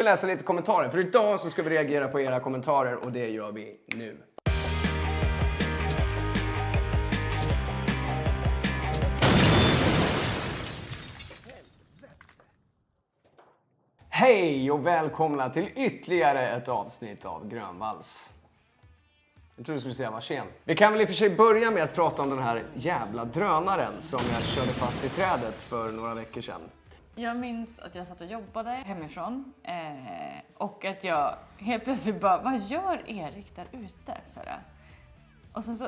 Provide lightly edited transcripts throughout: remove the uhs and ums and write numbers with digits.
läsa lite kommentarer. För idag så ska vi reagera på era kommentarer och det gör vi nu. Hej och välkomna till ytterligare ett avsnitt av Grönvalls. Jag tror du skulle säga var sen. Vi kan väl i och för sig börja med att prata om den här jävla drönaren som jag körde fast i trädet för några veckor sedan. Jag minns att jag satt och jobbade hemifrån och att jag helt plötsligt bara, vad gör Erik där ute? Sådär. Och sen så,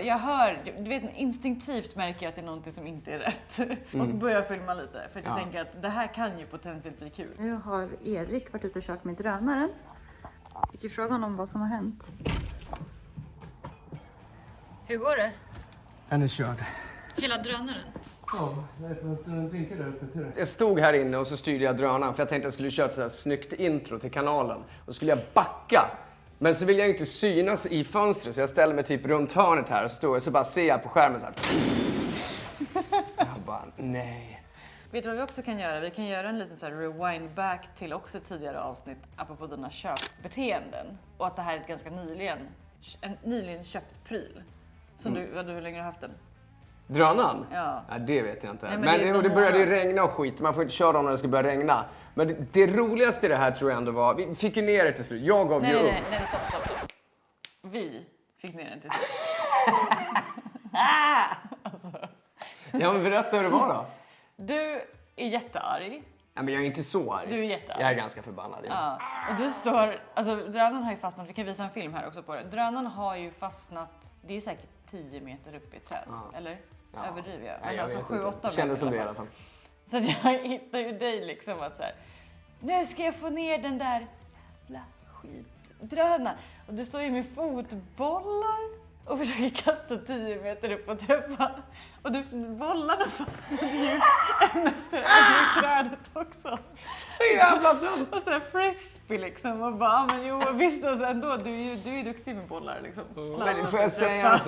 jag hör, du vet, instinktivt märker jag att det är någonting som inte är rätt. Och börjar filma lite, för att jag tänker att det här kan ju potentiellt bli kul. Nu har Erik varit ute och kört med drönaren. Jag kan fråga honom vad som har hänt. Hur går det? Den är körd. Hela drönaren? Ja, därför att den tänker där uppe, ser du. Jag stod här inne och så styrde jag drönaren för jag tänkte att jag skulle köra ett sådär snyggt intro till kanalen. Och så skulle jag backa. Men så vill jag inte synas i fönstret så jag ställer mig typ runt hörnet här och står och så bara ser jag på skärmen så här. Jag bara, nej. Vet du vad vi också kan göra? Vi kan göra en liten så här rewind back till också tidigare avsnitt apropå dina köpbeteenden. Och att det här är ett ganska nyligen köpt pryl. Som du, hur länge har du haft den? Drönaren? Ja. Nej, det vet jag inte. Nej, men det började ju regna och skit. Man får inte köra dem när det ska börja regna. Men det roligaste i det här tror jag ändå var... Vi fick ju ner det till slut. Jag gav ju upp. Nej, stopp. Vi fick ner den till slut. Alltså. Ja, men berätta hur det var då. Du är jättearg. Nej, men jag är inte så arg. Du är jättearg. Jag är ganska förbannad. Ja. Och du står... Alltså, drönaren har ju fastnat. Vi kan visa en film här också på det. Drönaren har ju fastnat... Det är säkert 10 meter upp i ett träd. Ja. Eller? Ja. Överdriver jag. Nej, Men alltså 7-8 meter. Kändes som det i alla fall. Så att jag hittar ju dig liksom att så här, nu ska jag få ner den där jävla skitdrönaren. Och du står ju med fotbollar och försöker kasta 10 meter upp på trappan. Och bollarna fastnade ju en efter en i trädet också. Jävla dumt! Och så här frisbee liksom och bara, men jo visst och så ändå, du är duktig med bollar liksom. Men får jag säga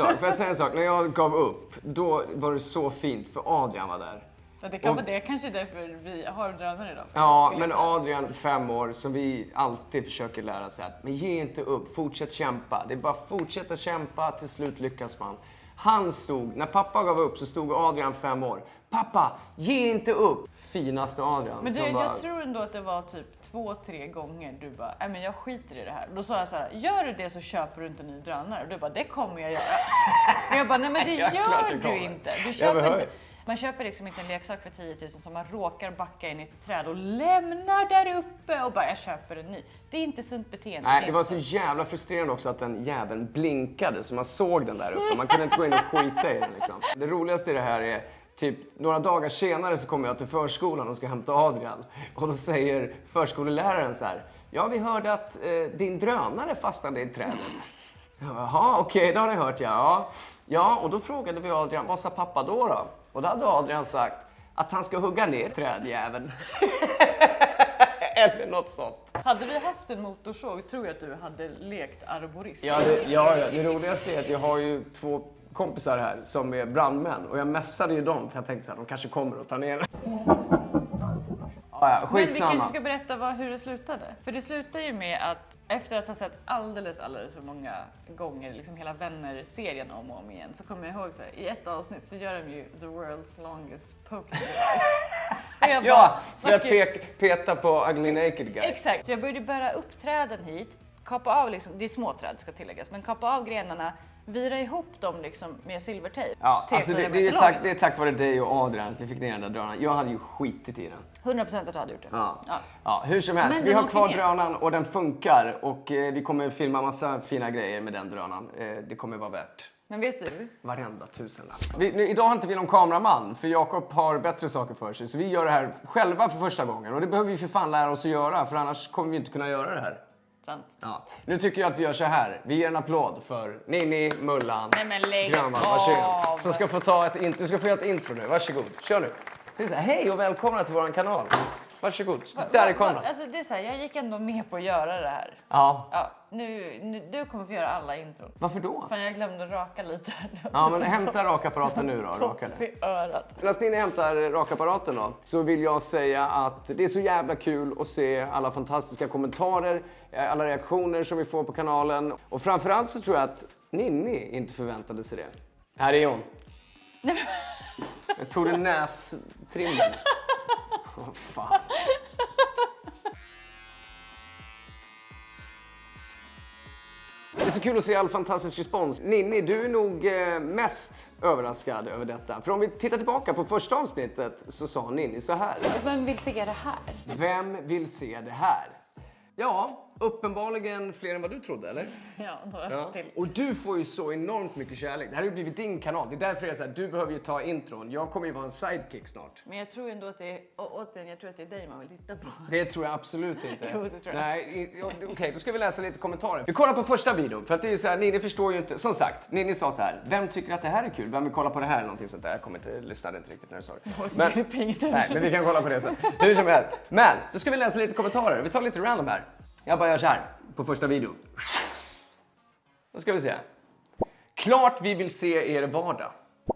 en sak? När jag gav upp, då var det så fint för Adrian var där. Ja, det kan vara det, kanske därför vi har drönare idag. Ja, men Adrian, 5 år, som vi alltid försöker lära sig att, men ge inte upp, fortsätt kämpa. Det är bara fortsätta kämpa, till slut lyckas man. Han stod, när pappa gav upp så stod Adrian 5 år. Pappa, ge inte upp! Finaste Adrian. Men du, jag tror ändå att det var typ 2-3 gånger du bara, nej men jag skiter i det här. Då sa jag så här, gör du det så köper du inte en ny drönare. Och du bara, det kommer jag göra. Men jag bara, nej men det gör du inte. Du köper inte. Man köper liksom inte en leksak för 10 000 som man råkar backa in i ett träd och lämnar där uppe och bara, jag köper en ny. Det är inte sunt beteende. Nej, det var så jävla frustrerande också att den jäveln blinkade så man såg den där uppe. Man kunde inte gå in och skita i den liksom. Det roligaste i det här är, typ några dagar senare så kommer jag till förskolan och ska hämta Adrian. Och då säger förskoleläraren så här, ja vi hörde att din drönare fastnade i trädet. Jaha, okej, det har ni hört ja. Ja, och då frågade vi Adrian, vad sa pappa då? Och då hade Adrian sagt att han ska hugga ner trädjäveln. Eller något sånt. Hade vi haft en motorsåg tror jag att du hade lekt arborist. Ja, det roligaste är att jag har ju 2 kompisar här som är brandmän. Och jag mässade ju dem för jag tänkte så här, de kanske kommer att ta ner den. Ja, men vi skitsamma. kanske ska berätta hur det slutade. För det slutar ju med att efter att ha sett alldeles för många gånger liksom hela Vänner-serien om och om igen så kommer jag ihåg så här, i ett avsnitt så gör de ju the world's longest poking device. Ja, för att peta på Ugly Naked Guy. Exakt, så jag började bära upp träden hit, kapa av liksom, det är små träd ska tilläggas, men kapa av grenarna, vira ihop dem liksom med silvertejp. Ja, alltså det är tack vare dig och Adrian att vi fick ner den där drönaren. Jag hade ju skitit i den. 100% att du hade gjort det. Ja, hur som helst. Men vi har kvar drönaren och den funkar. Och vi kommer filma massa fina grejer med den drönaren. Det kommer vara värt. Men vet du? Varenda tusenlapp. Idag har inte vi någon kameraman, för Jakob har bättre saker för sig. Så vi gör det här själva för första gången. Och det behöver vi för fan lära oss att göra, för annars kommer vi inte kunna göra det här. Sant. Ja. Nu tycker jag att vi gör så här. Vi ger en applåd för Ninni, Mullan, Grönvall. Varsågod. Som ska få ta du ska få göra ett intro nu. Varsågod. Kör nu. Så här, hej och välkomna till våran kanal. Varsågod. Där är kameran. Alltså det är så här, jag gick ändå med på att göra det här. Ja. Ja, du kommer få göra alla intron. Varför då? Fan, jag glömde raka lite. Ja, men hämta rakapparaten nu då. Raka Tops i örat. Medan ni hämtar rakapparaten då, så vill jag säga att det är så jävla kul att se alla fantastiska kommentarer, alla reaktioner som vi får på kanalen. Och framförallt så tror jag att Ninni inte förväntade sig det. Här är hon. Jag tog en nästrimmen. Åh, fan. Det är så kul att se all fantastisk respons. Ninni, du är nog mest överraskad över detta. För om vi tittar tillbaka på första avsnittet så sa Ninni så här. Vem vill se det här? Vem vill se det här? Ja, uppenbarligen fler än vad du trodde, eller? Ja, några till. Och du får ju så enormt mycket kärlek. Det här har ju blivit din kanal. Det är därför jag säger att du behöver ju ta intron. Jag kommer ju vara en sidekick snart. Men jag tror ändå att det är, jag tror att det är dig man vill titta på. Det tror jag absolut inte. Jo, det tror jag. Nej, okej, då ska vi läsa lite kommentarer. Vi kollar på första videon, för att det är ju så här, Ninni förstår ju inte. Som sagt, Ninni sa så här, vem tycker att det här är kul? Vem vill kolla på det här eller någonting sånt där? Jag kommer inte, lyssnade inte riktigt när du sa det. Nej, men vi kan kolla på det sen. Hur som helst. Men, då ska vi läsa lite kommentarer. Vi tar lite random här. Jag bara gör så här, på första videon. Då ska vi se. Klart vi vill se er vardag.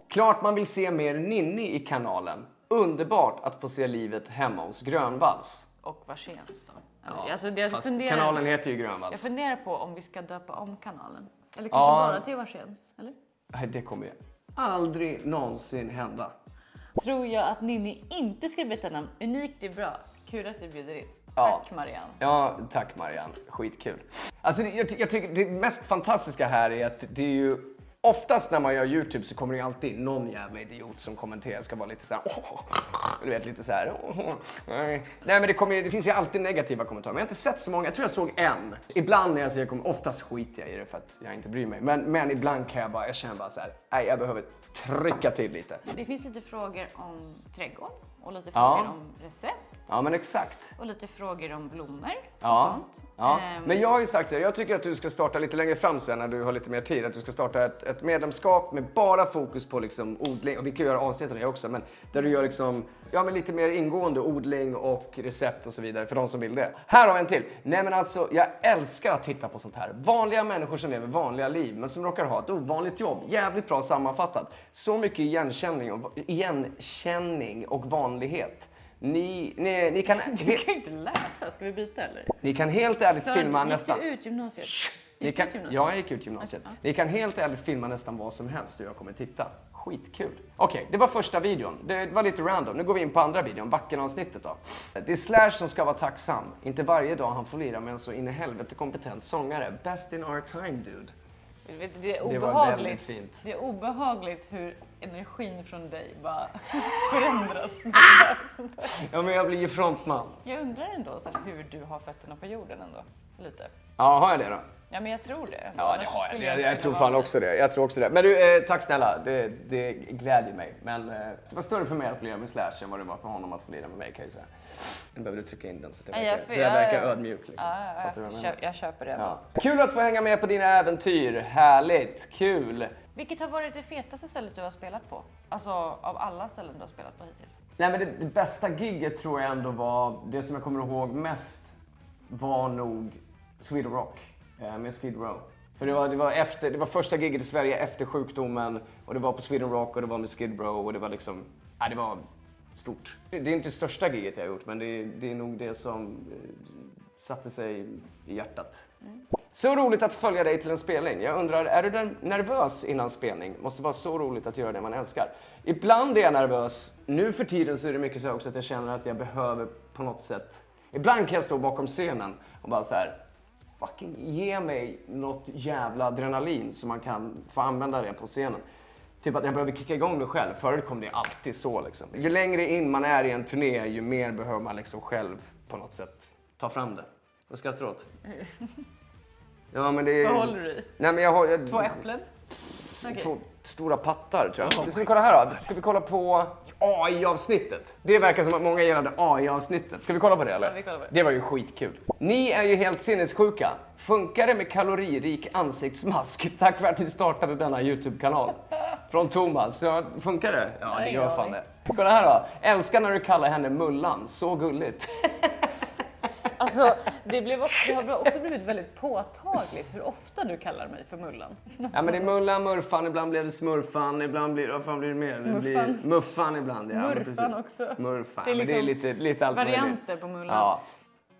Klart man vill se mer Ninni i kanalen. Underbart att få se livet hemma hos Grönvalls. Och Warsens då. Ja, Alltså, fast kanalen heter ju Jag Grönvalls. funderar på om vi ska döpa om kanalen. Eller kanske bara till Warsens, eller? Nej, det kommer ju aldrig någonsin hända. Tror jag att Ninni inte ska byta namn. Unikt är bra. Kul att du bjuder in. Ja. Tack Marianne. Ja, tack Marianne. Skitkul. Alltså, jag tycker det mest fantastiska här är att det är ju oftast när man gör YouTube så kommer det alltid någon jävla idiot som kommenterar, ska vara lite så här, du vet, lite så här. Nej, men det finns ju alltid negativa kommentarer. Men jag har inte sett så många. Jag tror jag såg en. Ibland när jag säger kommer, oftast skiter jag i det för att jag inte bryr mig. Men ibland kan jag känner bara så här, nej, jag behöver trycka till lite. Det finns lite frågor om trädgård och lite frågor om recept. Ja, men exakt. Och lite frågor om blommor och Ja, sånt. ja. Men jag har ju sagt så här, jag tycker att du ska starta lite längre fram sen när du har lite mer tid. Att du ska starta ett medlemskap med bara fokus på liksom odling. Och vi kan göra avsnitt av det också. Men där du gör liksom, ja, men lite mer ingående odling och recept och så vidare för de som vill det. Här har vi en till. Nej, men alltså, jag älskar att titta på sånt här. Vanliga människor som lever vanliga liv men som råkar ha ett ovanligt jobb. Jävligt bra sammanfattat. Så mycket igenkänning och vanlighet. Ni kan... Du kan ju inte läsa. Ska vi byta eller? Ni kan helt ärligt filma Gick nästan... du ut gymnasiet? Jag gick ut gymnasiet. Ni kan helt ärligt filma nästan vad som helst och jag kommer titta. Skitkul. Okej, det var första videon. Det var lite random. Nu går vi in på andra videon, Backen-avsnittet då. Det är Slash som ska vara tacksam. Inte varje dag han får lira med en så in i helvete kompetent sångare. Best in our time, dude. Det är Det var obehagligt. väldigt fint. Det är obehagligt hur energin från dig bara förändras. Ja, men jag blir ju frontman. Jag undrar ändå så här, hur du har fötterna på jorden ändå. Lite. Ja, har jag det då? Ja, men jag tror det. Ja, det Annars har skulle jag. inte Jag tror kunna fan vara också det. Jag tror också det. Men du, tack snälla. Det glädjer mig. Men det var större för mig att få lira med Slash än vad det var för honom att få lira med mig, kan jag säga. Nu behöver du trycka in den så att jag verkar ödmjuk. Liksom. Fattar du vad jag menar? Jag köper det. Ja. Kul att få hänga med på dina äventyr. Härligt. Kul. Vilket har varit det fetaste stället du har spelat på? Alltså av alla ställen du har spelat på hittills? Nej, men det bästa gigget tror jag ändå var, det som jag kommer ihåg mest var nog Sweden Rock med Skid Row. För det var första gigget i Sverige efter sjukdomen och det var på Sweden Rock och det var med Skid Row och det var liksom, det var stort. Det är inte det största gigget jag har gjort, men det är nog det som satte sig i hjärtat. Så roligt att följa dig till en spelning. Jag undrar, är du nervös innan spelning? Måste vara så roligt att göra det man älskar. Ibland är jag nervös. Nu för tiden så är det mycket så också att jag känner att jag behöver på något sätt. Ibland kan jag stå bakom scenen och bara så här, fucking ge mig något jävla adrenalin så man kan få använda det på scenen. Typ att jag behöver kicka igång det själv. Förut kom det alltid så liksom. Ju längre in man är i en turné, ju mer behöver man liksom själv på något sätt ta fram det. Vad skrattar du åt? Ja, men det är... Vad håller du i? Nej, men jag har... 2 äpplen? Okej. 2 stora pattar, tror jag. Ska vi kolla här då? Ska vi kolla på AI-avsnittet? Det verkar som att många gillade AI-avsnittet. Ska vi kolla på det eller? Ja, vi kollar på det. Det var ju skitkul. Ni är ju helt sinnessjuka. Funkar det med kaloririk ansiktsmask? Tack för att ni startade denna YouTube-kanal. Från Thomas. Så funkar det? Ja, det gör Ja, fan det. Kolla här då. Älskar när du kallar henne Mullan. Så gulligt. Alltså, det har också blivit väldigt påtagligt hur ofta du kallar mig för Mullan. Ja, men det är Mullan, Murfan, ibland blir det Smurfan, ibland blir det, vad fan blir det mer? Det blir Muffan ibland. Ja, Murfan också. Murfan, Det är men det är liksom lite allt möjligt. varianter på Mullan. Ja.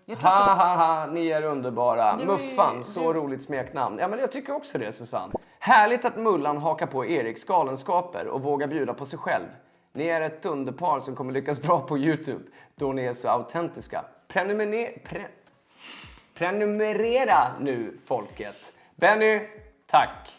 Jag tror att Ha, ni är underbara. Du är- Muffan, så roligt smeknamn. Ja, men jag tycker också det, Susanne. Härligt att Mullan hakar på Eriks galenskaper och vågar bjuda på sig själv. Ni är ett underpar som kommer lyckas bra på YouTube då ni är så autentiska. Prenumerera nu, folket. Benny, tack.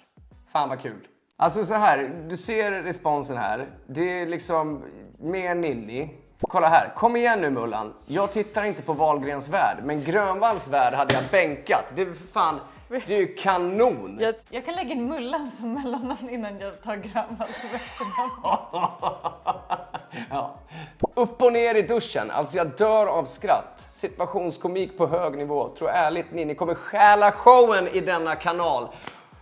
Fan vad kul. Alltså så här, du ser responsen här. Det är liksom mer Ninni. Kolla här, kom igen nu Mullan. Jag tittar inte på Wahlgrens värld, men Grönvalls värld hade jag bänkat. Det är för fan, det är ju kanon. jag kan lägga in Mullan som mellannamn innan jag tar Grönvalls efternamn. Ja. Upp och ner i duschen, alltså jag dör av skratt. Situationskomik på hög nivå. Tror ärligt ni kommer stjäla showen i denna kanal.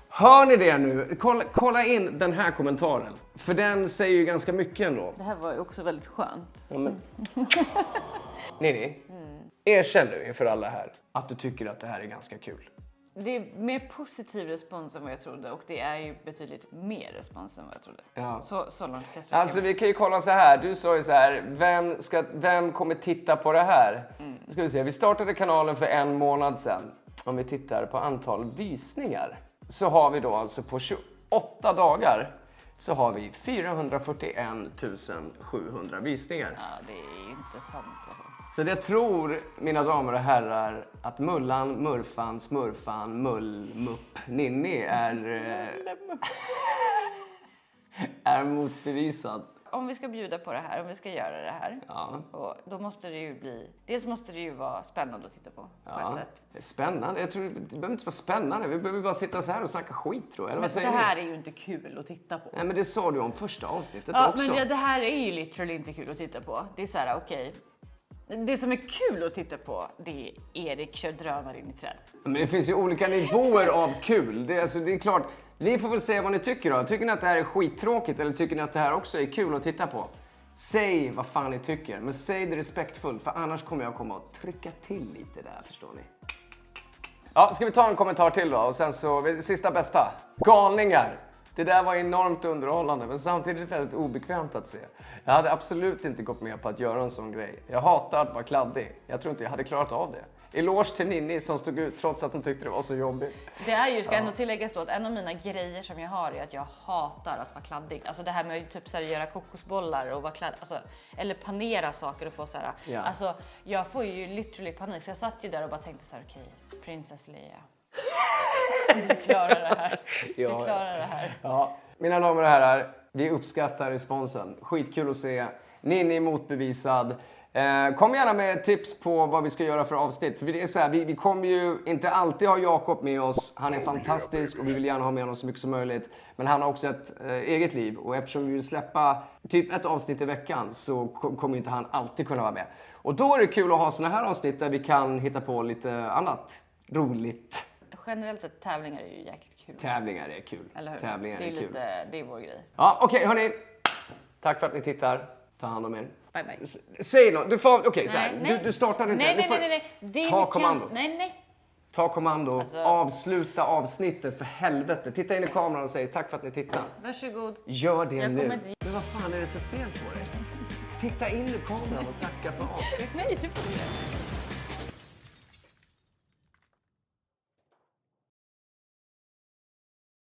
Hör ni det nu? Kolla in den här kommentaren. För den säger ju ganska mycket ändå. Det här var ju också väldigt skönt. Ja, men... Ninni, erkänn nu inför alla här att du tycker att det här är ganska kul. Det är mer positiv respons än vad jag trodde och det är ju betydligt mer respons än vad jag trodde. Ja. Så långt kan jag sträcka Alltså mig. vi kan ju kolla så här. Du sa ju så här, vem kommer titta på det här? Nu ska vi se, vi startade kanalen för 1 månad sedan. Om vi tittar på antal visningar så har vi då alltså på 28 dagar så har vi 441 700 visningar. Ja, det är ju inte sant alltså. Så jag tror, mina damer och herrar, att Mullan, Murfan, Smurfan, Mupp, Ninni är motbevisad. Om vi ska bjuda på det här, om vi ska göra det här, Ja. och då måste det ju bli... Dels måste det ju vara spännande att titta på ett sätt. Det är spännande. Jag tror det behöver inte vara spännande. Vi behöver bara sitta så här och snacka skit, tror jag. Eller Men vad det säger här ni? är ju inte kul att titta på. Nej, men det sa du om första avsnittet Ja, också. men det här är ju literally inte kul att titta på. Det är så här, okej. Det som är kul att titta på, det är Erik kör drönare in i träd. Men det finns ju olika nivåer av kul. Det är klart, ni får väl säga vad ni tycker då. Tycker ni att det här är skittråkigt eller tycker ni att det här också är kul att titta på? Säg vad fan ni tycker, men säg det respektfullt för annars kommer jag komma och trycka till lite där, förstår ni. Ja, ska vi ta en kommentar till då och sen så, sista bästa. Galningar. Det där var enormt underhållande men samtidigt väldigt obekvämt att se. Jag hade absolut inte gått med på att göra en sån grej. Jag hatar att vara kladdig. Jag tror inte jag hade klarat av det. Eloge till Ninni som stod ut trots att hon tyckte det var så jobbigt. Det är ju, ska ändå tilläggas då, att en av mina grejer som jag har är att jag hatar att vara kladdig. Alltså det här med att typ så här, göra kokosbollar och vara kladdig, alltså, eller panera saker och få så här. Ja. Alltså jag får ju literally panik. Så jag satt ju där och bara tänkte så här, okej, Princess Leia. Du klarar det här. Du Ja, klarar det här. Ja, mina damer och herrar, vi uppskattar responsen. Skitkul att se. Ninni är motbevisad. Kom gärna med tips på vad vi ska göra för avsnitt. För det är så här, vi kommer ju inte alltid ha Jakob med oss. Han är fantastisk och vi vill gärna ha med honom så mycket som möjligt. Men han har också ett eget liv. Och eftersom vi vill släppa typ ett avsnitt i veckan så kommer inte han alltid kunna vara med. Och då är det kul att ha såna här avsnitt där vi kan hitta på lite annat roligt. Generellt sett tävlingar är ju jäkligt kul. Tävlingar är kul. Eller hur? Tävlingar det är är kul. lite, det är vår grej. Ja, okej, hörni. Tack för att ni tittar. Ta hand om er. Bye bye. Säg något. Du får, okej, så här. Nej. Du startar inte. Nej, Du nej, får- nej, nej. Det Ta ni kommando. Nej. Ta kommando. Alltså- Avsluta avsnittet för helvete. Titta in i kameran och säg tack för att ni tittar. Varsågod. Gör det Jag nu. kommer inte- Men vad fan är det för fel på dig? Titta in i kameran och tacka för avsnittet. Nej, du får det.